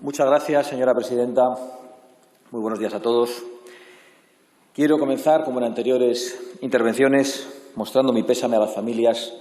Muchas gracias, señora presidenta. Muy buenos días a todos. Quiero comenzar, como en anteriores intervenciones, mostrando mi pésame a las familias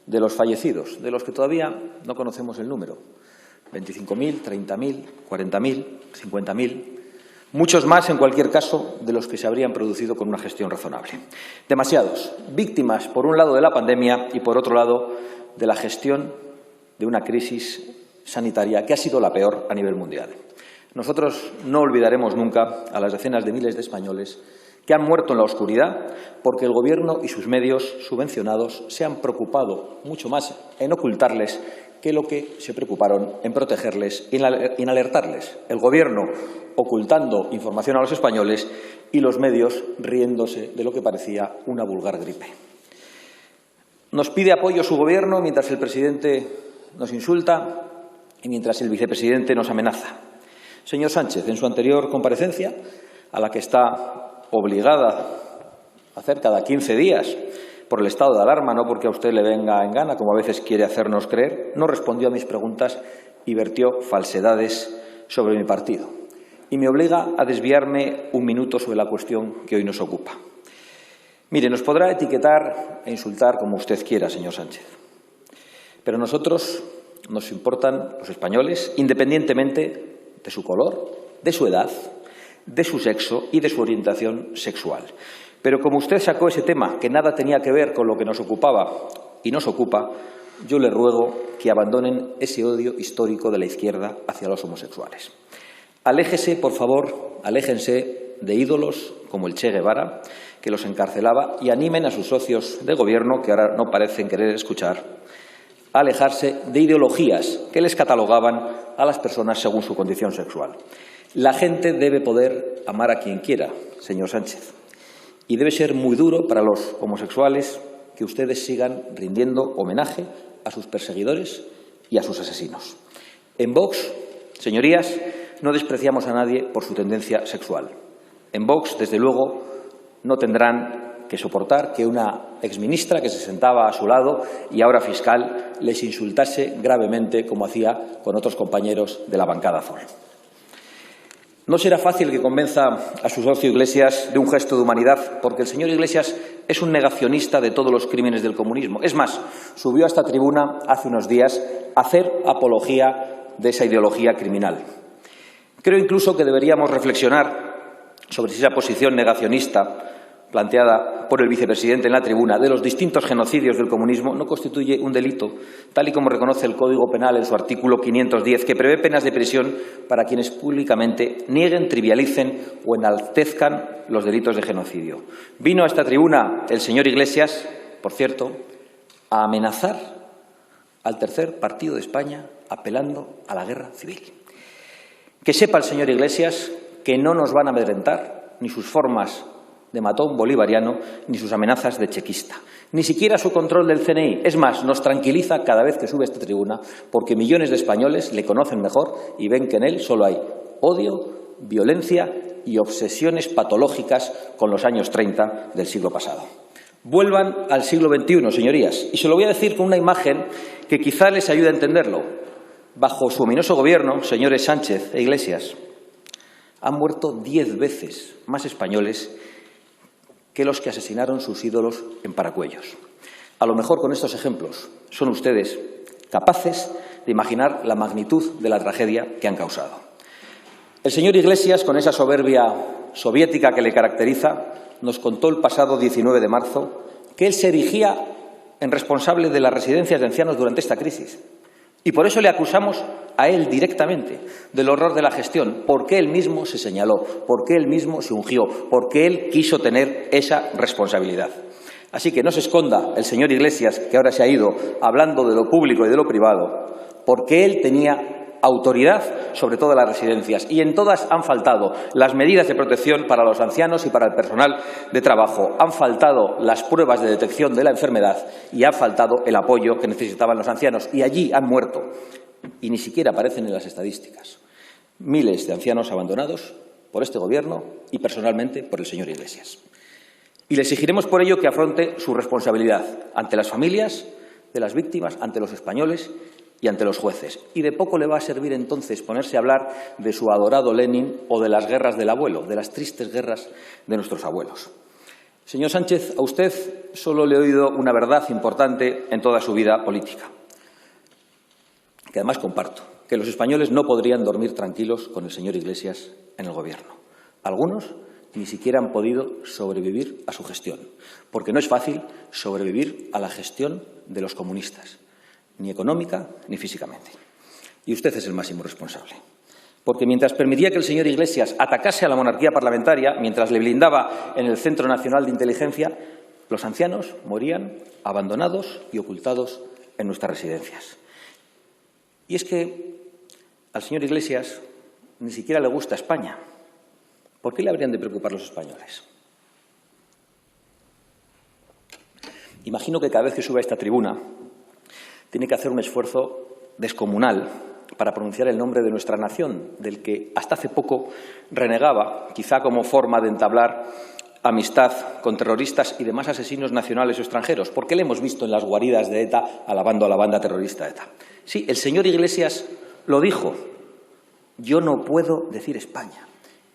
de los fallecidos, de los que todavía no conocemos el número. 25.000, 30.000, 40.000, 50.000, muchos más, en cualquier caso, de los que se habrían producido con una gestión razonable. Demasiados, víctimas, por un lado, de la pandemia y, por otro lado, de la gestión de una crisis sanitaria que ha sido la peor a nivel mundial. Nosotros no olvidaremos nunca a las decenas de miles de españoles que han muerto en la oscuridad porque el Gobierno y sus medios subvencionados se han preocupado mucho más en ocultarles que lo que se preocuparon en protegerles y en alertarles. El Gobierno ocultando información a los españoles y los medios riéndose de lo que parecía una vulgar gripe. Nos pide apoyo su Gobierno mientras el presidente nos insulta y mientras el vicepresidente nos amenaza. Señor Sánchez, en su anterior comparecencia, a la que está obligada a hacer cada 15 días por el estado de alarma, no porque a usted le venga en gana, como a veces quiere hacernos creer, no respondió a mis preguntas y vertió falsedades sobre mi partido. Y me obliga a desviarme un minuto sobre la cuestión que hoy nos ocupa. Mire, nos podrá etiquetar e insultar como usted quiera, señor Sánchez, pero a nosotros nos importan los españoles, independientemente de su color, de su edad, de su sexo y de su orientación sexual. Pero como usted sacó ese tema que nada tenía que ver con lo que nos ocupaba y nos ocupa, yo le ruego que abandonen ese odio histórico de la izquierda hacia los homosexuales. Aléjese, por favor, aléjense de ídolos como el Che Guevara, que los encarcelaba, y animen a sus socios de gobierno, que ahora no parecen querer escuchar, a alejarse de ideologías que les catalogaban a las personas según su condición sexual. La gente debe poder amar a quien quiera, señor Sánchez, y debe ser muy duro para los homosexuales que ustedes sigan rindiendo homenaje a sus perseguidores y a sus asesinos. En Vox, señorías, no despreciamos a nadie por su tendencia sexual. En Vox, desde luego, no tendrán que soportar que una exministra que se sentaba a su lado y ahora fiscal les insultase gravemente como hacía con otros compañeros de la bancada azul. No será fácil que convenza a su socio Iglesias de un gesto de humanidad, porque el señor Iglesias es un negacionista de todos los crímenes del comunismo. Es más, subió a esta tribuna hace unos días a hacer apología de esa ideología criminal. Creo incluso que deberíamos reflexionar sobre si esa posición negacionista planteada por el vicepresidente en la tribuna de los distintos genocidios del comunismo no constituye un delito, tal y como reconoce el Código Penal en su artículo 510, que prevé penas de prisión para quienes públicamente nieguen, trivialicen o enaltezcan los delitos de genocidio. Vino a esta tribuna el señor Iglesias, por cierto, a amenazar al tercer partido de España apelando a la guerra civil. Que sepa el señor Iglesias que no nos van a amedrentar ni sus formas de matón bolivariano, ni sus amenazas de chequista, ni siquiera su control del CNI. Es más, nos tranquiliza cada vez que sube a esta tribuna, porque millones de españoles le conocen mejor y ven que en él solo hay odio, violencia y obsesiones patológicas con los años 30 del siglo pasado. Vuelvan al siglo XXI, señorías, y se lo voy a decir con una imagen que quizá les ayude a entenderlo. Bajo su ominoso gobierno, señores Sánchez e Iglesias, han muerto 10 veces más españoles que los que asesinaron sus ídolos en Paracuellos. A lo mejor con estos ejemplos son ustedes capaces de imaginar la magnitud de la tragedia que han causado. El señor Iglesias, con esa soberbia soviética que le caracteriza, nos contó el pasado 19 de marzo que él se erigía en responsable de las residencias de ancianos durante esta crisis. Y por eso le acusamos a él directamente del horror de la gestión, porque él mismo se señaló, porque él mismo se ungió, porque él quiso tener esa responsabilidad. Así que no se esconda el señor Iglesias, que ahora se ha ido hablando de lo público y de lo privado, porque él tenía autoridad sobre todas las residencias y en todas han faltado las medidas de protección para los ancianos y para el personal de trabajo, han faltado las pruebas de detección de la enfermedad y ha faltado el apoyo que necesitaban los ancianos y allí han muerto y ni siquiera aparecen en las estadísticas miles de ancianos abandonados por este Gobierno y personalmente por el señor Iglesias. Y le exigiremos por ello que afronte su responsabilidad ante las familias de las víctimas, ante los españoles y ante los jueces. Y de poco le va a servir entonces ponerse a hablar de su adorado Lenin o de las guerras del abuelo, de las tristes guerras de nuestros abuelos. Señor Sánchez, a usted solo le he oído una verdad importante en toda su vida política, que además comparto, que los españoles no podrían dormir tranquilos con el señor Iglesias en el Gobierno. Algunos ni siquiera han podido sobrevivir a su gestión, porque no es fácil sobrevivir a la gestión de los comunistas, ni económica ni físicamente. Y usted es el máximo responsable. Porque mientras permitía que el señor Iglesias atacase a la monarquía parlamentaria, mientras le blindaba en el Centro Nacional de Inteligencia, los ancianos morían abandonados y ocultados en nuestras residencias. Y es que al señor Iglesias ni siquiera le gusta España. ¿Por qué le habrían de preocupar los españoles? Imagino que cada vez que sube a esta tribuna tiene que hacer un esfuerzo descomunal para pronunciar el nombre de nuestra nación, del que hasta hace poco renegaba, quizá como forma de entablar amistad con terroristas y demás asesinos nacionales o extranjeros, porque le hemos visto en las guaridas de ETA alabando a la banda terrorista ETA. Sí, el señor Iglesias lo dijo. Yo no puedo decir España.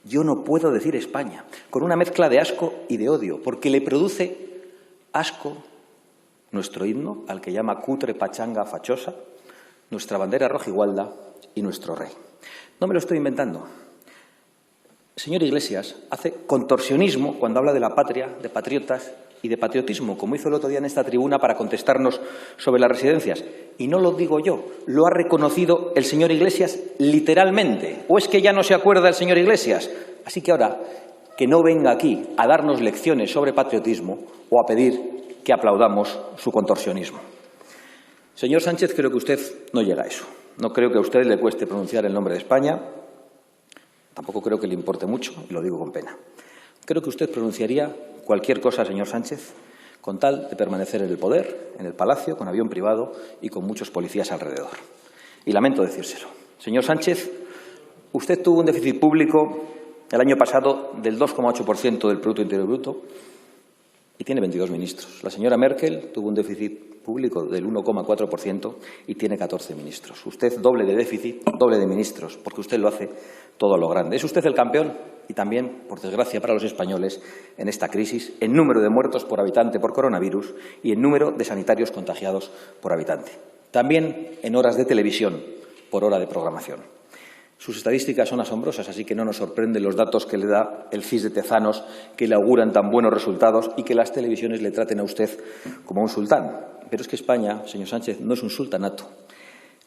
Yo no puedo decir España, con una mezcla de asco y de odio, porque le produce asco nuestro himno, al que llama cutre, pachanga, fachosa, nuestra bandera rojigualda y nuestro rey. No me lo estoy inventando. El señor Iglesias hace contorsionismo cuando habla de la patria, de patriotas y de patriotismo, como hizo el otro día en esta tribuna para contestarnos sobre las residencias. Y no lo digo yo, lo ha reconocido el señor Iglesias literalmente. ¿O es que ya no se acuerda el señor Iglesias? Así que ahora, que no venga aquí a darnos lecciones sobre patriotismo o a pedir que aplaudamos su contorsionismo. Señor Sánchez, creo que usted no llega a eso. No creo que a usted le cueste pronunciar el nombre de España. Tampoco creo que le importe mucho, y lo digo con pena. Creo que usted pronunciaría cualquier cosa, señor Sánchez, con tal de permanecer en el poder, en el palacio, con avión privado y con muchos policías alrededor. Y lamento decírselo. Señor Sánchez, usted tuvo un déficit público el año pasado del 2,8% del Producto Interior Bruto y tiene 22 ministros. La señora Merkel tuvo un déficit público del 1,4% y tiene 14 ministros. Usted doble de déficit, doble de ministros, porque usted lo hace todo a lo grande. Es usted el campeón y también, por desgracia para los españoles, en esta crisis, en número de muertos por habitante por coronavirus y en número de sanitarios contagiados por habitante. También en horas de televisión por hora de programación. Sus estadísticas son asombrosas, así que no nos sorprenden los datos que le da el CIS de Tezanos, que le auguran tan buenos resultados y que las televisiones le traten a usted como un sultán. Pero es que España, señor Sánchez, no es un sultanato,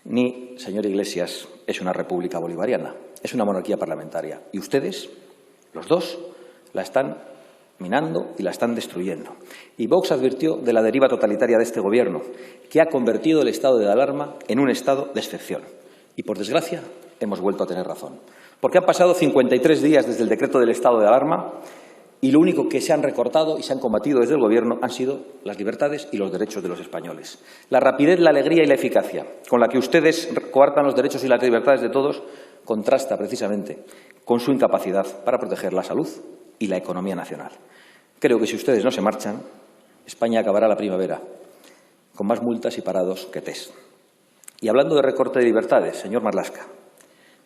ni, señor Iglesias, es una república bolivariana, es una monarquía parlamentaria. Y ustedes, los dos, la están minando y la están destruyendo. Y Vox advirtió de la deriva totalitaria de este Gobierno, que ha convertido el estado de alarma en un estado de excepción. Y, por desgracia, hemos vuelto a tener razón. Porque han pasado 53 días desde el decreto del estado de alarma y lo único que se han recortado y se han combatido desde el Gobierno han sido las libertades y los derechos de los españoles. La rapidez, la alegría y la eficacia con la que ustedes coartan los derechos y las libertades de todos contrasta precisamente con su incapacidad para proteger la salud y la economía nacional. Creo que si ustedes no se marchan, España acabará la primavera con más multas y parados que test. Y hablando de recorte de libertades, señor Marlaska,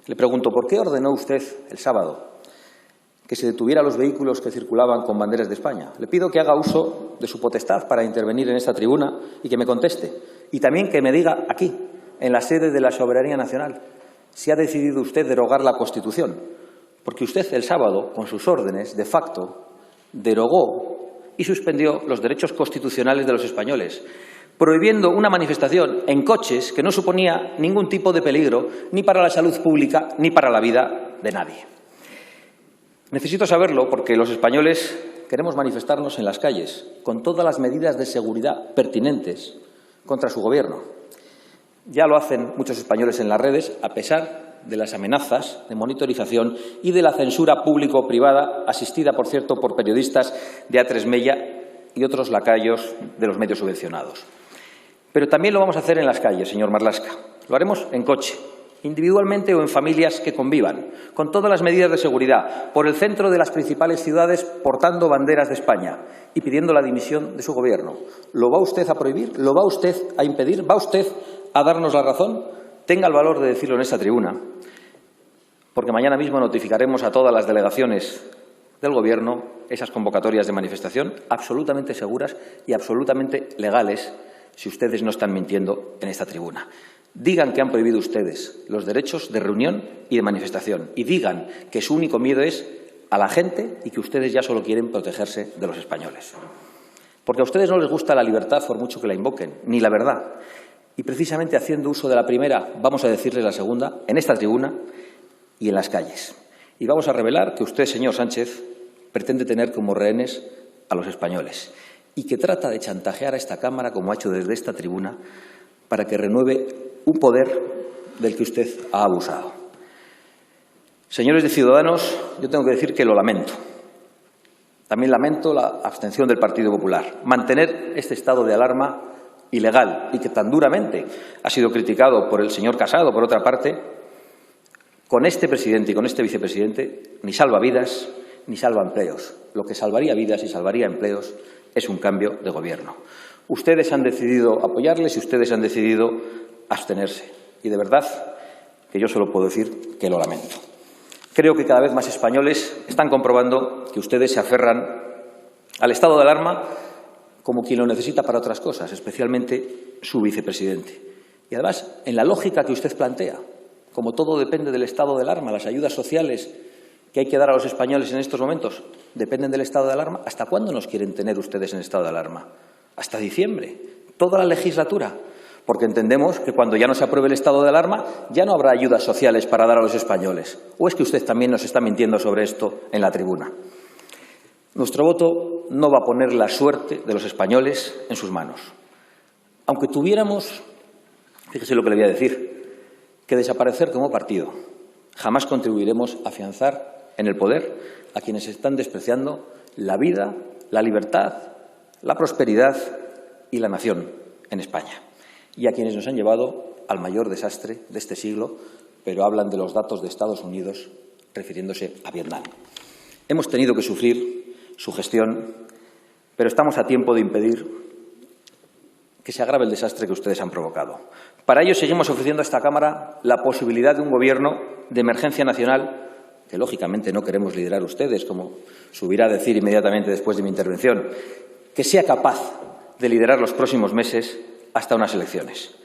le pregunto, ¿por qué ordenó usted el sábado que se detuviera los vehículos que circulaban con banderas de España? Le pido que haga uso de su potestad para intervenir en esta tribuna y que me conteste. Y también que me diga aquí, en la sede de la soberanía nacional, si ha decidido usted derogar la Constitución. Porque usted el sábado, con sus órdenes, de facto, derogó y suspendió los derechos constitucionales de los españoles, prohibiendo una manifestación en coches que no suponía ningún tipo de peligro ni para la salud pública ni para la vida de nadie. Necesito saberlo porque los españoles queremos manifestarnos en las calles con todas las medidas de seguridad pertinentes contra su Gobierno. Ya lo hacen muchos españoles en las redes, a pesar de las amenazas de monitorización y de la censura público-privada, asistida, por cierto, por periodistas de A3 Media y otros lacayos de los medios subvencionados. Pero también lo vamos a hacer en las calles, señor Marlaska. Lo haremos en coche, individualmente o en familias que convivan, con todas las medidas de seguridad, por el centro de las principales ciudades portando banderas de España y pidiendo la dimisión de su Gobierno. ¿Lo va usted a prohibir? ¿Lo va usted a impedir? ¿Va usted a darnos la razón, tenga el valor de decirlo en esta tribuna, porque mañana mismo notificaremos a todas las delegaciones del Gobierno esas convocatorias de manifestación absolutamente seguras y absolutamente legales si ustedes no están mintiendo en esta tribuna. Digan que han prohibido ustedes los derechos de reunión y de manifestación y digan que su único miedo es a la gente y que ustedes ya solo quieren protegerse de los españoles. Porque a ustedes no les gusta la libertad por mucho que la invoquen, ni la verdad. Y precisamente haciendo uso de la primera, vamos a decirles la segunda en esta tribuna y en las calles. Y vamos a revelar que usted, señor Sánchez, pretende tener como rehenes a los españoles y que trata de chantajear a esta Cámara, como ha hecho desde esta tribuna, para que renueve un poder del que usted ha abusado. Señores de Ciudadanos, yo tengo que decir que lo lamento. También lamento la abstención del Partido Popular. Mantener este estado de alarma ilegal y que tan duramente ha sido criticado por el señor Casado, por otra parte, con este presidente y con este vicepresidente, ni salva vidas ni salva empleos. Lo que salvaría vidas y salvaría empleos es un cambio de gobierno. Ustedes han decidido apoyarles y ustedes han decidido abstenerse. Y de verdad que yo solo puedo decir que lo lamento. Creo que cada vez más españoles están comprobando que ustedes se aferran al estado de alarma como quien lo necesita para otras cosas, especialmente su vicepresidente. Y además, en la lógica que usted plantea, como todo depende del estado de alarma, las ayudas sociales que hay que dar a los españoles en estos momentos dependen del estado de alarma, ¿hasta cuándo nos quieren tener ustedes en estado de alarma? Hasta diciembre, toda la legislatura. Porque entendemos que cuando ya no se apruebe el estado de alarma ya no habrá ayudas sociales para dar a los españoles. ¿O es que usted también nos está mintiendo sobre esto en la tribuna? Nuestro voto no va a poner la suerte de los españoles en sus manos. Aunque tuviéramos, fíjese lo que le voy a decir, que desaparecer como partido, jamás contribuiremos a afianzar en el poder a quienes están despreciando la vida, la libertad, la prosperidad y la nación en España. Y a quienes nos han llevado al mayor desastre de este siglo, pero hablan de los datos de Estados Unidos refiriéndose a Vietnam. Hemos tenido que sufrir su gestión, pero estamos a tiempo de impedir que se agrave el desastre que ustedes han provocado. Para ello seguimos ofreciendo a esta Cámara la posibilidad de un gobierno de emergencia nacional, que lógicamente no queremos liderar ustedes, como subirá a decir inmediatamente después de mi intervención, que sea capaz de liderar los próximos meses hasta unas elecciones.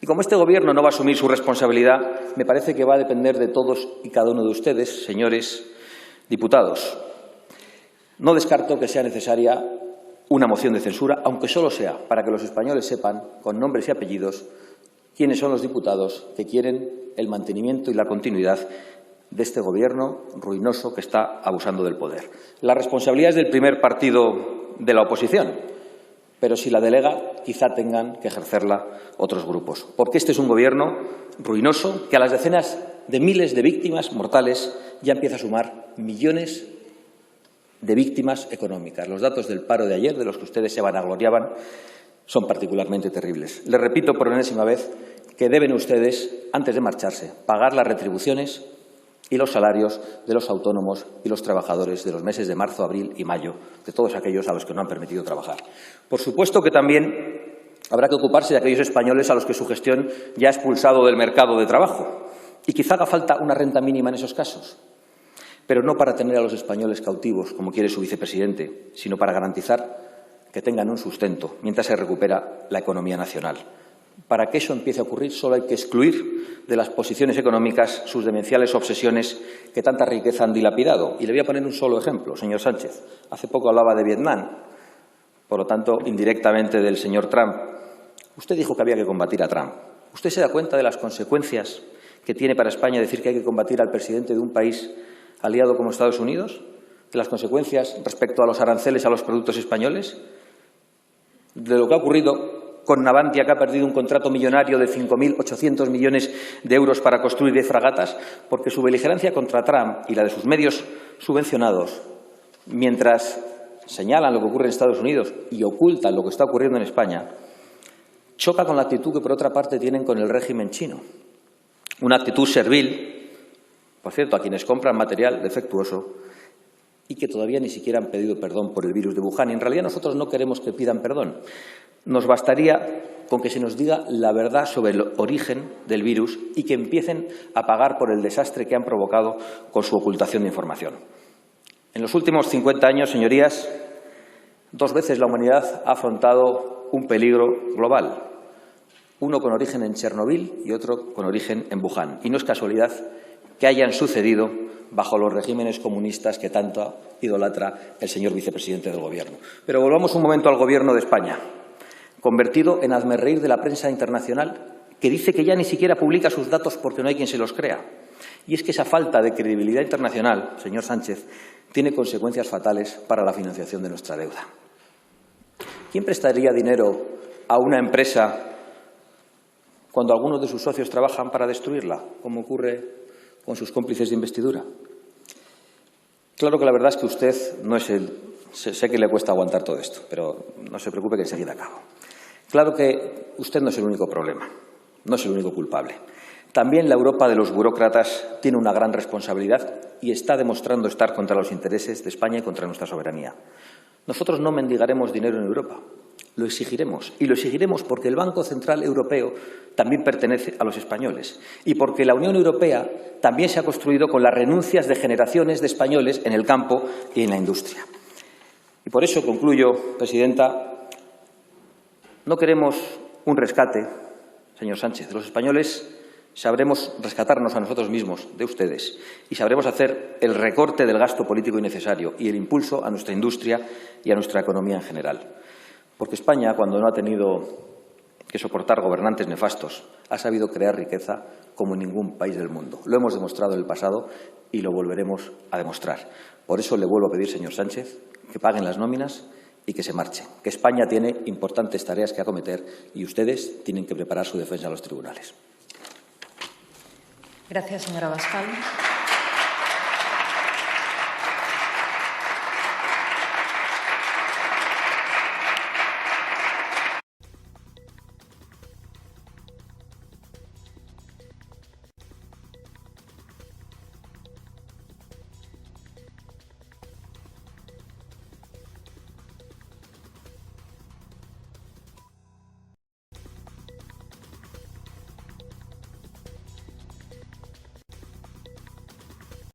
Y como este Gobierno no va a asumir su responsabilidad, me parece que va a depender de todos y cada uno de ustedes, señores diputados. No descarto que sea necesaria una moción de censura, aunque solo sea para que los españoles sepan, con nombres y apellidos, quiénes son los diputados que quieren el mantenimiento y la continuidad de este Gobierno ruinoso que está abusando del poder. La responsabilidad es del primer partido de la oposición, pero si la delega, quizá tengan que ejercerla otros grupos. Porque este es un Gobierno ruinoso que a las decenas de miles de víctimas mortales ya empieza a sumar millones de víctimas económicas. Los datos del paro de ayer, de los que ustedes se vanagloriaban, son particularmente terribles. Les repito por enésima vez que deben ustedes, antes de marcharse, pagar las retribuciones y los salarios de los autónomos y los trabajadores de los meses de marzo, abril y mayo, de todos aquellos a los que no han permitido trabajar. Por supuesto que también habrá que ocuparse de aquellos españoles a los que su gestión ya ha expulsado del mercado de trabajo. Y quizá haga falta una renta mínima en esos casos, pero no para tener a los españoles cautivos, como quiere su vicepresidente, sino para garantizar que tengan un sustento mientras se recupera la economía nacional. Para que eso empiece a ocurrir solo hay que excluir de las posiciones económicas sus demenciales obsesiones que tanta riqueza han dilapidado. Y le voy a poner un solo ejemplo, señor Sánchez. Hace poco hablaba de Vietnam, por lo tanto, indirectamente del señor Trump. Usted dijo que había que combatir a Trump. ¿Usted se da cuenta de las consecuencias que tiene para España decir que hay que combatir al presidente de un país aliado como Estados Unidos? ¿De las consecuencias respecto a los aranceles a los productos españoles? ¿De lo que ha ocurrido con Navantia, que ha perdido un contrato millonario de 5.800 millones de euros para construir 10 fragatas, porque su beligerancia contra Trump y la de sus medios subvencionados, mientras señalan lo que ocurre en Estados Unidos y ocultan lo que está ocurriendo en España, choca con la actitud que, por otra parte, tienen con el régimen chino. Una actitud servil, por cierto, a quienes compran material defectuoso y que todavía ni siquiera han pedido perdón por el virus de Wuhan. Y en realidad nosotros no queremos que pidan perdón. Nos bastaría con que se nos diga la verdad sobre el origen del virus y que empiecen a pagar por el desastre que han provocado con su ocultación de información. En los últimos 50 años, señorías, 2 veces la humanidad ha afrontado un peligro global, uno con origen en Chernobyl y otro con origen en Wuhan. Y no es casualidad que hayan sucedido bajo los regímenes comunistas que tanto idolatra el señor vicepresidente del Gobierno. Pero volvamos un momento al Gobierno de España, convertido en hazmerreír de la prensa internacional, que dice que ya ni siquiera publica sus datos porque no hay quien se los crea. Y es que esa falta de credibilidad internacional, señor Sánchez, tiene consecuencias fatales para la financiación de nuestra deuda. ¿Quién prestaría dinero a una empresa cuando algunos de sus socios trabajan para destruirla, como ocurre con sus cómplices de investidura? Claro que la verdad es que usted no es el... Sé que le cuesta aguantar todo esto, pero no se preocupe que enseguida acabo. Claro que usted no es el único problema, no es el único culpable. También la Europa de los burócratas tiene una gran responsabilidad y está demostrando estar contra los intereses de España y contra nuestra soberanía. Nosotros no mendigaremos dinero en Europa, lo exigiremos. Y lo exigiremos porque el Banco Central Europeo también pertenece a los españoles y porque la Unión Europea también se ha construido con las renuncias de generaciones de españoles en el campo y en la industria. Y por eso concluyo, presidenta, no queremos un rescate, señor Sánchez. Los españoles sabremos rescatarnos a nosotros mismos de ustedes y sabremos hacer el recorte del gasto político innecesario y el impulso a nuestra industria y a nuestra economía en general. Porque España, cuando no ha tenido que soportar gobernantes nefastos, ha sabido crear riqueza como ningún país del mundo. Lo hemos demostrado en el pasado y lo volveremos a demostrar. Por eso le vuelvo a pedir, señor Sánchez, que paguen las nóminas y que se marchen. Que España tiene importantes tareas que acometer y ustedes tienen que preparar su defensa a los tribunales. Gracias, señora Abascal.